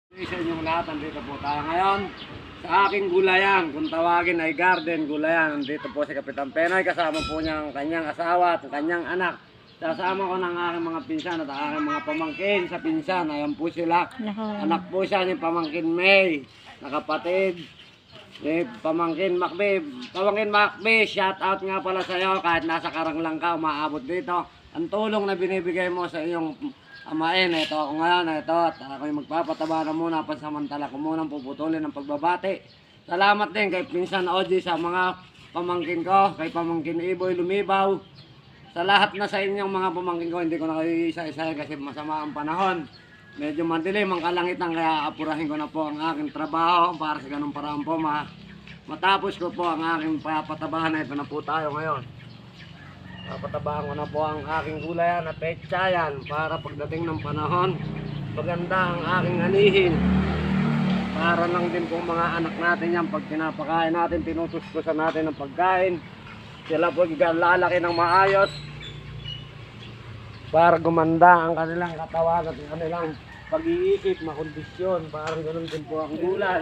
Sa inyong lahat, nandito po tayo ngayon sa aking gulayan. Kung tawagin ay garden gulayan. Nandito po si Kapitan Penoy, kasama po niya ang kanyang asawa at ang kanyang anak. Sasama ko ng aking mga pinsan at aking mga pamangkin sa pinsan. Ayan po sila. Anak po siya ni Pamangkin May, na kapatid ni Pamangkin Macbe. Pamangkin Macbe, shout out nga pala sa iyo. Kahit nasa Karanglang ka, umaabot dito. Ang tulong na binibigay mo sa iyong amain, ito ako ngayon, ito, at ako yung magpapataba na muna, pansamantala ko munang puputulin ang pagbabati. Salamat din kay Pinsan Oji sa mga pamangkin ko, kay Pamangkin Iboy Lumibaw, sa lahat na sa inyong mga pamangkin ko. Hindi ko na kayo isa-isa kasi masama ang panahon. Medyo madilim ang kalangitan, kaya apurahin ko na po ang aking trabaho para sa ganung paraan po matapos ko po ang aking papatabahan. Ito na po tayo ngayon. Papatabahan ko na po ang aking gulayan at petsayan para pagdating ng panahon, maganda ang aking anihin. Para lang din po mga anak natin yan, pag pinapakain natin, tinutustusan natin ng pagkain, sila po lalaki ng maayos para gumanda ang kanilang katawan at ang kanilang pag-iisip, makondisyon. Parang ganun din po ang gulay.